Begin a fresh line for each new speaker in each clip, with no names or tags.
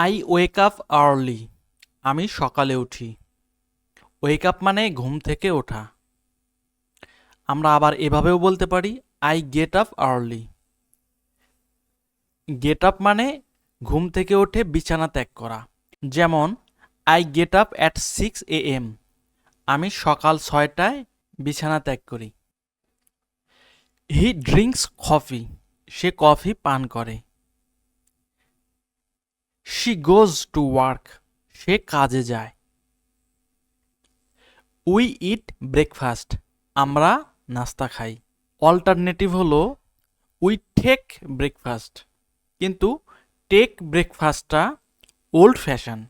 I wake up early. আমি সকালে উঠি। ওয়েক আপ মানে ঘুম থেকে ওঠা। আমরা আবার এভাবেও বলতে পারি I get up early. Get up মানে ঘুম থেকে উঠে বিছানা ত্যাগ করা। যেমন I get up at 6 AM। আমি সকাল 6টায় বিছানা ত্যাগ করি। He drinks coffee. সে কফি পান করে। She goes to work. সে কাজে যায়। We eat breakfast. আমরা নাস্তা খাই। অল্টারনেটিভ হলো উই টেক ব্রেকফাস্ট, কিন্তু টেক ব্রেকফাস্টটা old fashion.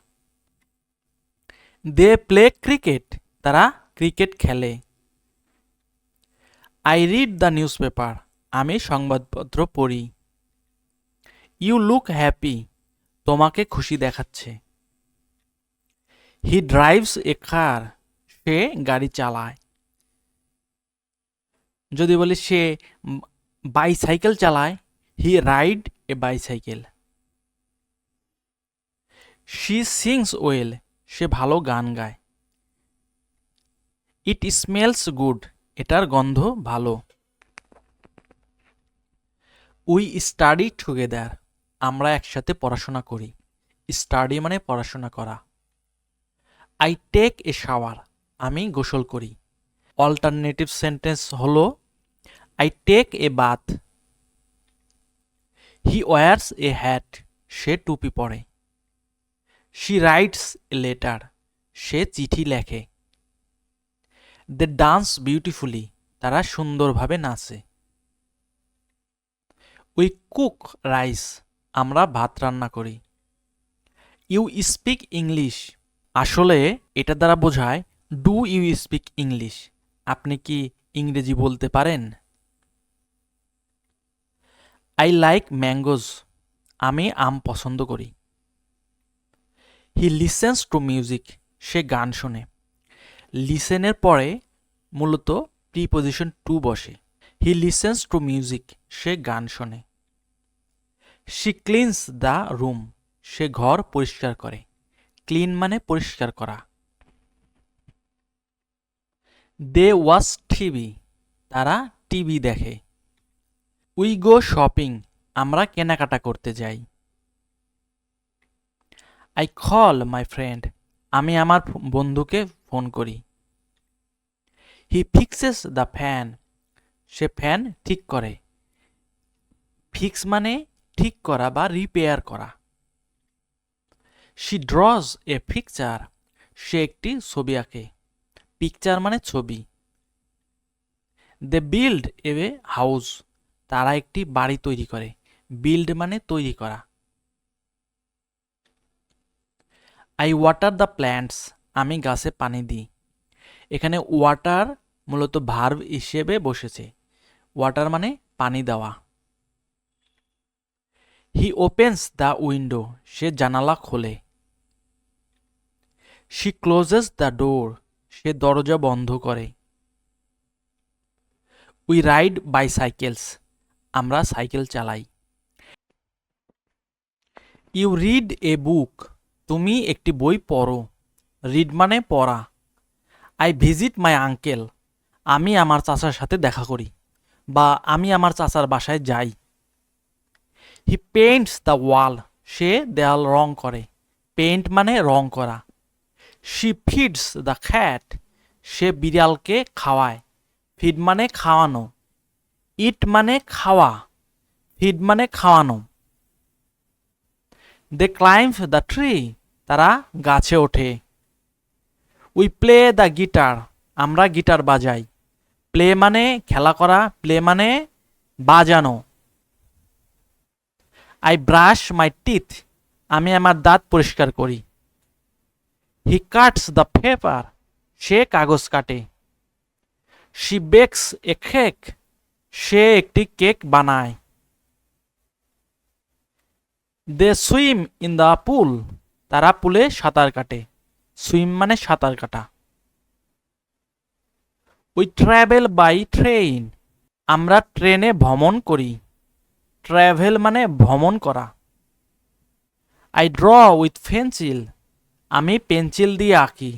They play cricket. তারা ক্রিকেট খেলে। I read the news paper. আমি সংবাদপত্র পড়ি। You look happy. তোমাকে খুশি দেখাচ্ছে। হি ড্রাইভস এ কার। সে গাড়ি চালায়। যদি বলি সে বাইসাইকেল চালায়, he ride a bicycle. She sings well. সে ভালো গান গায়। It smells good. এটার গন্ধ ভালো। We study together. আমরা একসাথে পড়াশোনা করি। স্টাডি মানে পড়াশোনা করা। I take a shower. আমি গোসল করি। অল্টারনেটিভ সেন্টেন্স হলো I take a bath. He wears a hat. সে টুপি পরে। She writes a letter. সে চিঠি লেখে। They dance beautifully. তারা সুন্দরভাবে নাচে। We cook rice. আমরা ভাত রান্না করি। You speak English. আসলে এটা দ্বারা বোঝায় ডু ইউ স্পিক ইংলিশ। আপনি কি ইংরেজি বলতে পারেন? I like mangoes. আমি আম পছন্দ করি। He listens to music. সে গান শোনে। লিসেনের পরে মূলত প্রিপোজিশন টু বসে। He listens to music. সে গান শোনে। She cleans the room. সে ঘর পরিষ্কার করে। ক্লিন মানে পরিষ্কার করা। They watch TV. তারা টিভি দেখে। We go shopping. আমরা কেনাকাটা করতে যাই। I call my friend. আমি আমার বন্ধুকে ফোন করি। He fixes the fan. Say fan ঠিক করে। ফিক্স মানে ঠিক করা বা রিপেয়ার করা। She ড্রজ a picture. সে একটি ছবি আঁকে। পিকচার মানে ছবি। They build a house. তারা একটি বাড়ি তৈরি করে। বিল্ড মানে তৈরি করা। I water the plants. আমি গাছে পানি দিই। এখানে ওয়াটার মূলত ভার্ব হিসেবে বসেছে। ওয়াটার মানে পানি দেওয়া। He opens the window. সে জানালা খোলে। She closes the door. সে দরজা বন্ধ করে। We ride bicycles. আমরা সাইকেল চালাই। You read a book. তুমি একটি বই পড়ো। রিড মানে পড়া। I visit my uncle. আমি আমার চাচার সাথে দেখা করি বা আমি আমার চাচার বাসায় যাই। হি পেইন্টস দ্য ওয়াল। সে দেয়াল রং করে। পেইন্ট মানে রং করা। She feeds the cat. সে বিড়ালকে খাওয়ায়। ফিড মানে খাওয়ানো। ইট মানে খাওয়া। ফিড মানে খাওয়ানো। They climb the tree. তারা গাছে ওঠে। We play the guitar. আমরা গিটার বাজাই। প্লে মানে খেলা করা। প্লে মানে বাজানো। I brush my teeth. আমি আমার দাঁত পরিষ্কার করি। He cuts the paper. সে কাগজ কাটে। She bakes a cake. সে একটি কেক বানায়। They swim in the pool. তারা পুলে সাঁতার কাটে। সুইম মানে সাঁতার কাটা। We travel by train. আমরা ট্রেনে ভ্রমণ করি। ট্রাভেল মানে ভ্রমণ করা। আই ড্র উইথ পেন্সিল, আমি পেন্সিল দিয়ে আঁকি।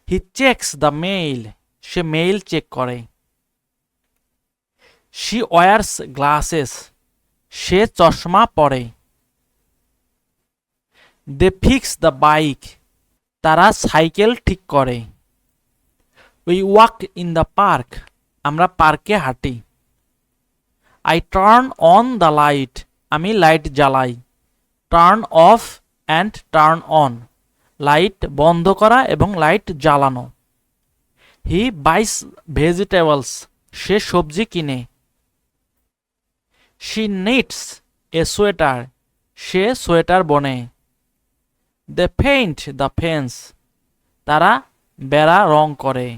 হি চেকস দ্য মেইল, সে মেইল চেক করে। শি ওয়ার্স গ্লাসেস, সে চশমা পরে। দে ফিক্স দ্য বাইক, তারা সাইকেল ঠিক করে। We walk in the park, আমরা পার্কে হাঁটি। I turn on the light, আমি লাইট জ্বালাই। Turn off and turn on, light বন্ধ করা এবং লাইট জ্বালানো। হি বাইস ভেজিটেবলস, সে সবজি কিনে। She nits A sweater, say sweater বনে। দে পেইন্ট দ্য ফেন্স, তারা বেড়া রং করে।